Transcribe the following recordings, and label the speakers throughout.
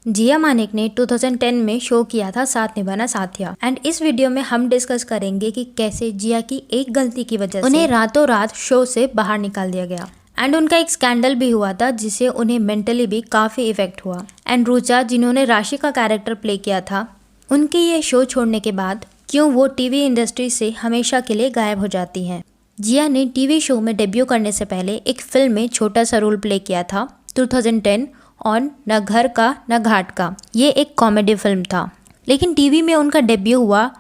Speaker 1: जिया मानिक ने 2010 में शो किया था साथ निभाना साथिया एंड इस वीडियो में हम डिस्कस करेंगे कि कैसे जिया की एक गलती की वजह से उन्हें रातों रात शो से बाहर निकाल दिया गया एंड उनका एक स्कैंडल भी हुआ था जिससे उन्हें मेंटली भी काफी इफेक्ट हुआ। एंड रुचा जिन्होंने राशि का कैरेक्टर प्ले किया था, उनके ये शो छोड़ने के बाद क्यों वो टीवी इंडस्ट्री से हमेशा के लिए गायब हो जाती हैं। जिया ने टीवी शो में डेब्यू करने से पहले एक फिल्म में छोटा सा रोल प्ले किया था 2010 ऑन न घर का न घाट का। ये एक कॉमेडी फिल्म था, लेकिन टीवी में उनका डेब्यू हुआ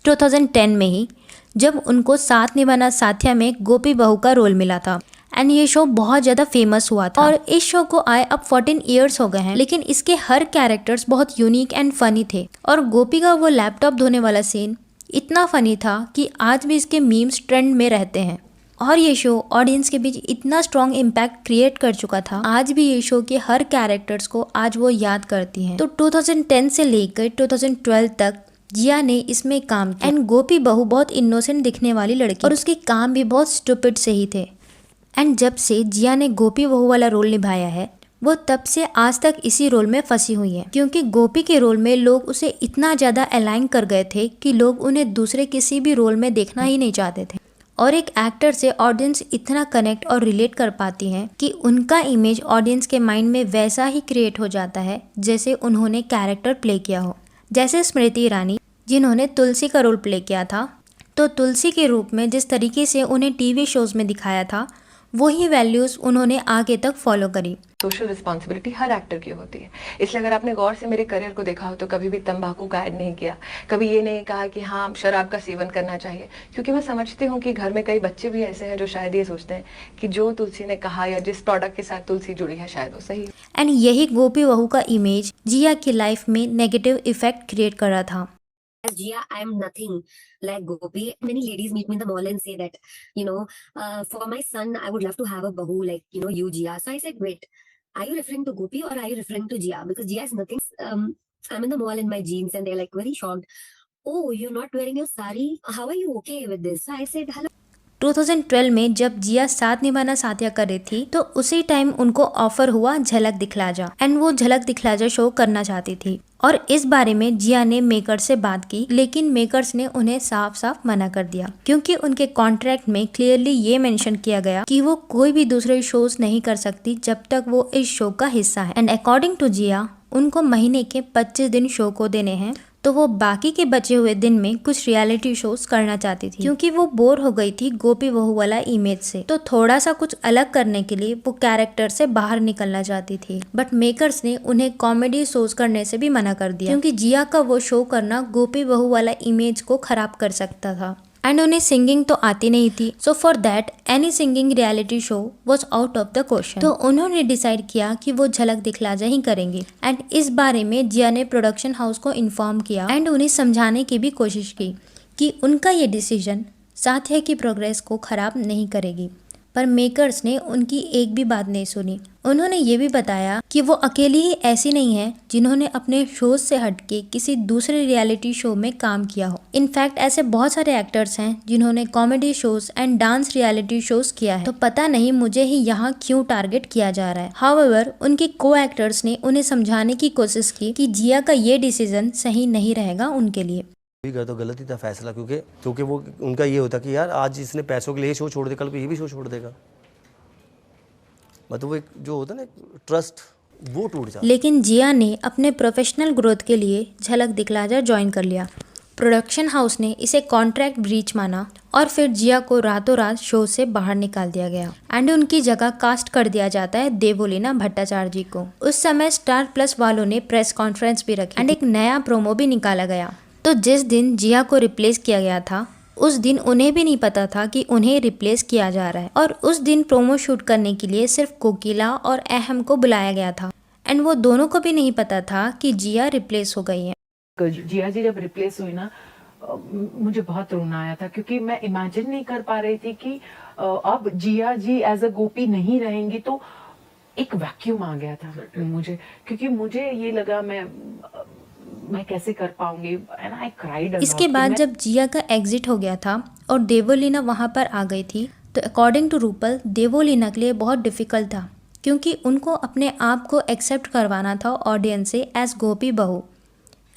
Speaker 1: 2010 में ही, जब उनको साथ निभाना साथिया में गोपी बहू का रोल मिला था। एंड ये शो बहुत ज़्यादा फेमस हुआ था और इस शो को आए अब 14 इयर्स हो गए हैं, लेकिन इसके हर कैरेक्टर्स बहुत यूनिक एंड फनी थे। और गोपी का वो लैपटॉप धोने वाला सीन इतना फनी था कि आज भी इसके मीम्स ट्रेंड में रहते हैं। और ये शो ऑडियंस के बीच इतना स्ट्रॉन्ग इम्पैक्ट क्रिएट कर चुका था, आज भी ये शो के हर कैरेक्टर्स को आज वो याद करती हैं। तो 2010 से लेकर 2012 तक जिया ने इसमें काम किया। एंड गोपी बहू बहुत इनोसेंट दिखने वाली लड़की और उसके काम भी बहुत स्टूपिड से ही थे। एंड जब से जिया ने गोपी बहू वाला रोल निभाया है, वो तब से आज तक इसी रोल में फंसी हुई है, क्योंकि गोपी के रोल में लोग उसे इतना ज़्यादा अलाइन कर गए थे कि लोग उन्हें दूसरे किसी भी रोल में देखना ही नहीं चाहते थे। और एक एक्टर से ऑडियंस इतना कनेक्ट और रिलेट कर पाती हैं कि उनका इमेज ऑडियंस के माइंड में वैसा ही क्रिएट हो जाता है जैसे उन्होंने कैरेक्टर प्ले किया हो। जैसे स्मृति ईरानी जिन्होंने तुलसी का रोल प्ले किया था, तो तुलसी के रूप में जिस तरीके से उन्हें टीवी शोज में दिखाया था, वही वैल्यूज उन्होंने आगे तक फॉलो करी।
Speaker 2: सोशल रिस्पॉन्सिबिलिटी हर एक्टर की होती है, इसलिए अगर आपने गौर से मेरे करियर को देखा हो तो कभी भी तंबाकू का ऐड नहीं किया, कभी ये नहीं कहा कि हाँ शराब का सेवन करना चाहिए, क्योंकि मैं समझती हूँ कि घर में कई बच्चे भी ऐसे हैं जो शायद ये सोचते हैं कि जो तुलसी ने कहा या जिस प्रोडक्ट के साथ तुलसी जुड़ी है शायद वो सही है।
Speaker 1: एंड यही गोपी बहू का इमेज जिया की लाइफ में नेगेटिव इफेक्ट क्रिएट कर रहा था।
Speaker 3: As Jia, I am nothing like Gopi. Many ladies meet me in the mall and say that, for my son, I would love to have a bahu like, you, Jia. So I said, wait, are you referring to Gopi or are you referring to Jia? Because Jia is nothing. I'm in the mall in my jeans and they're like very shocked. Oh, you're not wearing your sari. How are you okay with this? So I said, hello.
Speaker 1: 2012 में जब जिया साथ निभाना साथिया कर रही थी, तो उसी time उनको ऑफर हुआ झलक दिखला जा एंड वो झलक दिखला जा शो करना चाहती थी। और इस बारे में जिया ने मेकर्स से बात की, लेकिन मेकर्स ने उन्हें साफ साफ मना कर दिया, क्योंकि उनके कॉन्ट्रैक्ट में क्लियरली ये मेंशन किया गया कि वो कोई भी दूसरे शोज नहीं कर सकती जब तक वो इस शो का हिस्सा है। एंड अकॉर्डिंग टू जिया, उनको महीने के 25 दिन शो को देने हैं, तो वो बाकी के बचे हुए दिन में कुछ रियलिटी शोज करना चाहती थी, क्योंकि वो बोर हो गई थी गोपी बहू वाला इमेज से। तो थोड़ा सा कुछ अलग करने के लिए वो कैरेक्टर से बाहर निकलना चाहती थी, बट मेकर्स ने उन्हें कॉमेडी शोज करने से भी मना कर दिया, क्योंकि जिया का वो शो करना गोपी बहू वाला इमेज को खराब कर सकता था। एंड उन्हें सिंगिंग तो आती नहीं थी, so for that any singing reality show was out of the question. तो उन्होंने डिसाइड किया कि वो झलक दिखला जा ही करेंगे। एंड इस बारे में जिया ने प्रोडक्शन हाउस को इन्फॉर्म किया एंड उन्हें समझाने की भी कोशिश की कि उनका ये डिसीजन साथिया की प्रोग्रेस को खराब नहीं करेगी, पर मेकर्स ने उनकी एक भी बात नहीं सुनी। उन्होंने ये भी बताया कि वो अकेली ही ऐसी नहीं है जिन्होंने अपने शोज से हटके किसी दूसरे रियलिटी शो में काम किया हो। इनफैक्ट ऐसे बहुत सारे एक्टर्स हैं जिन्होंने comedy shows and dance reality shows किया है, तो पता नहीं मुझे ही यहाँ क्यों टारगेट किया जा रहा है। हाउएवर उनके को एक्टर्स ने उन्हें समझाने की कोशिश की कि जिया का ये डिसीजन सही नहीं रहेगा उनके लिए।
Speaker 4: तो गलत ही था फैसला, क्योंकि वो उनका ये होता कि यार आज इसने पैसों के लिए शो छोड़ दे, कल को ये भी शो छोड़ देगा, मतलब वो एक जो होता है ना ट्रस्ट, वो टूट जाता।
Speaker 1: लेकिन जिया ने अपने प्रोफेशनल ग्रोथ के लिए झलक दिखला जा ज्वाइन कर लिया। प्रोडक्शन हाउस ने इसे कॉन्ट्रैक्ट ब्रीच माना और फिर जिया को रातों रात शो से बाहर निकाल दिया गया एंड उनकी जगह कास्ट कर दिया जाता है देवोलीना भट्टाचार्य जी को। उस समय स्टार प्लस वालों ने प्रेस कॉन्फ्रेंस भी रखी एंड एक नया प्रोमो भी निकाला गया। तो जिस दिन जिया को रिप्लेस किया गया था, उस दिन उन्हें भी नहीं पता था कि उन्हें रिप्लेस किया जा रहा है। और उस दिन प्रोमो शूट करने के लिए सिर्फ कोकिला और अहम को बुलाया गया था एंड वो दोनों को भी नहीं पता था कि जिया रिप्लेस हो गई है।
Speaker 5: जिया जी जब रिप्लेस हुई ना, मुझे बहुत रोना आया था, क्योंकि मैं इमेजिन नहीं कर पा रही थी कि अब जिया जी एज अ गोपी नहीं रहेंगी, तो एक वैक्यूम आ गया था मुझे, क्योंकि मुझे ये लगा मैं कैसे कर पाऊंगी and I cried a lot.
Speaker 1: इसके बाद जब जिया का एग्जिट हो गया था और देवोलीना वहां पर आ गई थी, तो अकॉर्डिंग टू रूपल देवोलीना के लिए बहुत डिफिकल्ट था क्योंकि उनको अपने आप को एक्सेप्ट करवाना था ऑडियंस से एज गोपी बहू,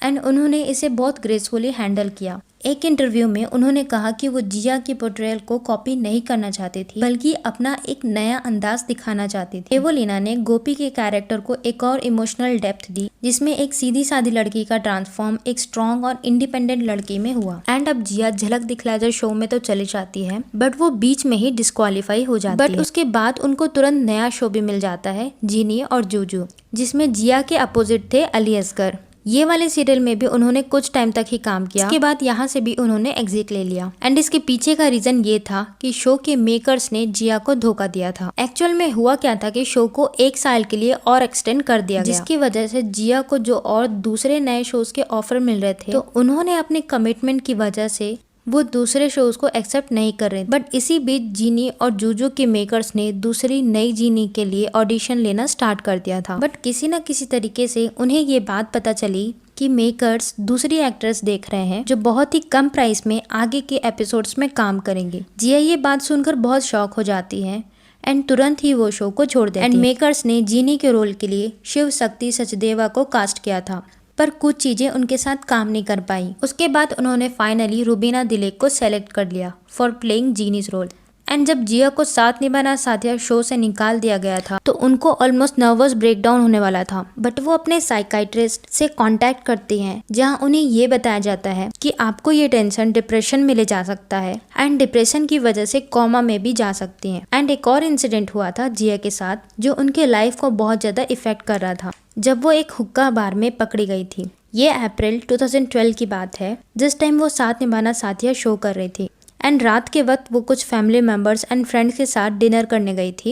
Speaker 1: एंड उन्होंने इसे बहुत ग्रेसफुली हैंडल किया। एक इंटरव्यू में उन्होंने कहा कि वो जिया की पोर्ट्रेयल को कॉपी नहीं करना चाहती थी, बल्कि अपना एक नया अंदाज दिखाना चाहती थी। एवोलिना ने गोपी के कैरेक्टर को एक और इमोशनल डेप्थ दी, जिसमें एक सीधी सादी लड़की का ट्रांसफॉर्म एक स्ट्रॉन्ग और इंडिपेंडेंट लड़की में हुआ। एंड अब जिया झलक दिखला जा शो में तो चली जाती है, बट वो बीच में ही डिस्क्वालीफाई हो जाती है। बट उसके बाद उनको तुरंत नया शो भी मिल जाता है, जीनी और जूजू, जिसमें जिया के अपोजिट थे अली असगर। ये वाले सीरियल में भी उन्होंने कुछ टाइम तक ही काम किया, उसके बाद यहाँ से भी उन्होंने एग्जिट ले लिया। एंड इसके पीछे का रीजन ये था कि शो के मेकर्स ने जिया को धोखा दिया था। एक्चुअल में हुआ क्या था कि शो को 1 साल के लिए और एक्सटेंड कर दिया गया, जिसकी वजह से जिया को जो और दूसरे नए शोज के ऑफर मिल रहे थे, तो उन्होंने अपने कमिटमेंट की वजह से वो दूसरे शोज को एक्सेप्ट नहीं कर रहे। बट इसी बीच जीनी और जूजू के मेकर्स ने दूसरी नई जीनी के लिए ऑडिशन लेना स्टार्ट कर दिया था। बट किसी न किसी तरीके से उन्हें ये बात पता चली कि मेकर्स दूसरी एक्ट्रेस देख रहे हैं जो बहुत ही कम प्राइस में आगे के एपिसोड्स में काम करेंगे। जिया ये बात सुनकर बहुत शॉक हो जाती है एंड तुरंत ही वो शो को छोड़ देती है। एंड मेकर्स ने जीनी के रोल के लिए शिव शक्ति सचदेवा को कास्ट किया था, पर कुछ चीजें उनके साथ काम नहीं कर पाई। उसके बाद उन्होंने फाइनली रुबीना दिलेक को सेलेक्ट कर लिया फॉर प्लेइंग जीनीज रोल। एंड जब जिया को साथ निभाना साथिया शो से निकाल दिया गया था, तो उनको ऑलमोस्ट नर्वस ब्रेकडाउन होने वाला था। बट वो अपने साइकाइट्रिस्ट से कांटेक्ट करती हैं, जहां उन्हें ये बताया जाता है कि आपको ये टेंशन डिप्रेशन में ले जा सकता है एंड डिप्रेशन की वजह से कोमा में भी जा सकती हैं। एंड एक और इंसिडेंट हुआ था जिया के साथ, जो उनके लाइफ को बहुत ज्यादा इफेक्ट कर रहा था, जब वो एक हुक्का बार में पकड़ी गई थी। ये अप्रैल 2012 की बात है, जिस टाइम वो साथ निभाना साथिया शो कर रही थी। एंड रात के वक्त वो कुछ फैमिली मेम्बर्स एंड फ्रेंड्स के साथ डिनर करने गई थी।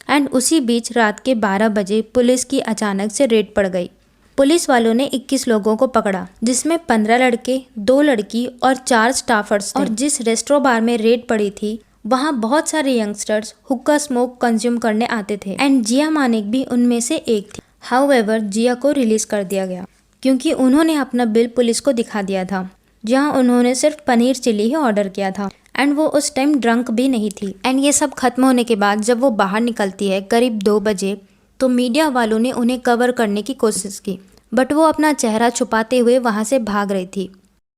Speaker 1: एंड उसी बीच रात के 12 बजे पुलिस की अचानक से रेड पड़ गई। पुलिस वालों ने 21 लोगों को पकड़ा, जिसमें 15 लड़के, 2 लड़की और 4 स्टाफर्स थे। और जिस रेस्टोरेंट बार में रेड पड़ी थी, वहाँ बहुत सारे यंगस्टर्स हुक्का स्मोक कंज्यूम करने आते थे एंड जिया मानिक भी उनमें से एक थी। हाउएवर जिया को रिलीज कर दिया गया, क्योंकि उन्होंने अपना बिल पुलिस को दिखा दिया था, जहां उन्होंने सिर्फ पनीर चिली ही ऑर्डर किया था। एंड वो उस टाइम ड्रंक भी नहीं थी। एंड ये सब खत्म होने के बाद जब वो बाहर निकलती है करीब 2 बजे, तो मीडिया वालों ने उन्हें कवर करने की कोशिश की, बट वो अपना चेहरा छुपाते हुए वहां से भाग रही थी।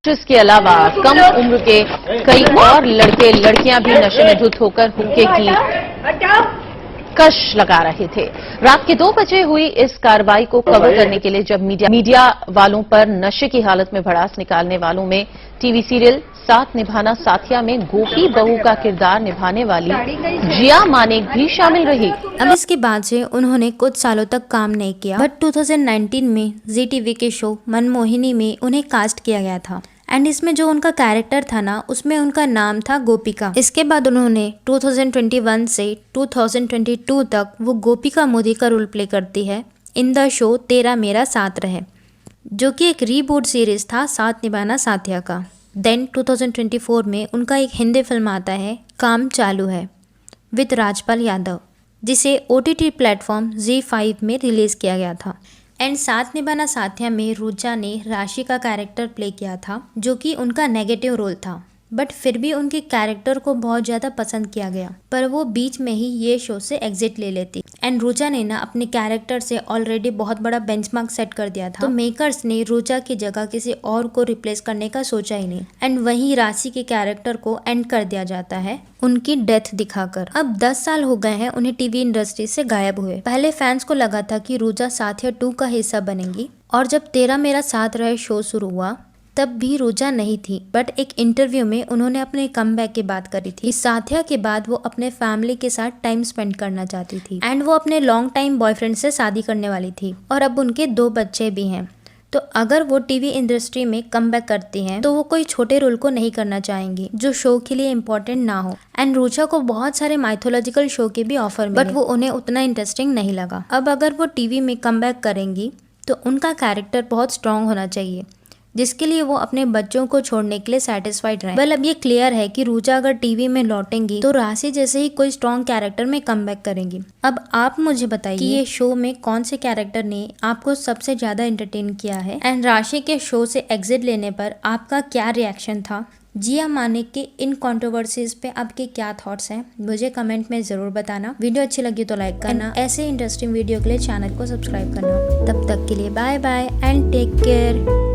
Speaker 6: इसके अलावा कम उम्र के कई और लड़के लड़कियां भी नशे में धुत होकर हुक्के की कश लगा रहे थे। रात के 2 बजे हुई इस कार्रवाई को कवर करने के लिए जब मीडिया वालों पर नशे की हालत में भड़ास निकालने वालों में टीवी सीरियल साथ निभाना साथिया में गोपी बहू का किरदार निभाने वाली जिया मानिक भी शामिल रही।
Speaker 1: अब इसके बाद से उन्होंने कुछ सालों तक काम नहीं किया, बट 2019 में जी टीवी के शो मनमोहिनी में उन्हें कास्ट किया गया था। एंड इसमें जो उनका कैरेक्टर था ना, उसमें उनका नाम था गोपिका। इसके बाद उन्होंने 2021 से 2022 तक वो गोपिका मोदी का रोल प्ले करती है इन द शो तेरा मेरा साथ रहे, जो कि एक रीबूट सीरीज था साथ निभाना साथिया का। देन 2024 में उनका एक हिंदी फिल्म आता है काम चालू है विद राजपाल यादव, जिसे OTT प्लेटफॉर्म ZEE5 में रिलीज किया गया था। एंड साथ निभाना साथिया में रुचा ने राशि का कैरेक्टर प्ले किया था, जो कि उनका नेगेटिव रोल था, बट फिर भी उनके कैरेक्टर को बहुत ज़्यादा पसंद किया गया, पर वो बीच में ही ये शो से एग्जिट ले लेती। एंड रुचा ने ना अपने कैरेक्टर से ऑलरेडी बहुत बड़ा बेंचमार्क सेट कर दिया था, तो मेकर्स ने रुचा की जगह किसी और को रिप्लेस करने का सोचा ही नहीं। एंड वहीं राशि के कैरेक्टर को एंड कर दिया जाता है उनकी डेथ दिखाकर। अब 10 साल हो गए हैं उन्हें टीवी इंडस्ट्री से गायब हुए। पहले फैंस को लगा था कि रुचा साथिया 2 का हिस्सा बनेंगी, और जब तेरा मेरा साथ रहे शो शुरू हुआ तब भी रुचा नहीं थी। बट एक इंटरव्यू में उन्होंने अपने कमबैक की बात करी थी। साथिया के बाद वो अपने फैमिली के साथ टाइम स्पेंड करना चाहती थी, एंड वो अपने लॉन्ग टाइम बॉयफ्रेंड से शादी करने वाली थी, और अब उनके 2 बच्चे भी हैं। तो अगर वो टीवी इंडस्ट्री में कमबैक करती हैं, तो वो कोई छोटे रोल को नहीं करना चाहेंगी जो शो के लिए इम्पोर्टेंट ना हो। एंड रुचा को बहुत सारे माइथोलॉजिकल शो के भी ऑफर मिले, बट वो उन्हें उतना इंटरेस्टिंग नहीं लगा। अब अगर वो टीवी में कमबैक करेंगी तो उनका कैरेक्टर बहुत स्ट्रॉन्ग होना चाहिए, जिसके लिए वो अपने बच्चों को छोड़ने के लिए सेटिस्फाइड रहे। वेल, अब ये क्लियर है कि रुचा अगर टीवी में लौटेंगी तो राशि जैसे ही कोई स्ट्रॉन्ग कैरेक्टर में कमबैक करेंगी। अब आप मुझे बताइए कि ये शो में कौन से कैरेक्टर ने आपको सबसे ज्यादा एंटरटेन किया है, एंड राशि के शो से एग्जिट लेने पर आपका क्या रिएक्शन था, जिया मानिक की इन कंट्रोवर्सीज पे आपके क्या थॉट्स हैं मुझे कमेंट में जरूर बताना। वीडियो अच्छी लगी तो लाइक करना, ऐसे इंटरेस्टिंग वीडियो के लिए चैनल को सब्सक्राइब करना। तब तक के लिए bye bye and take care.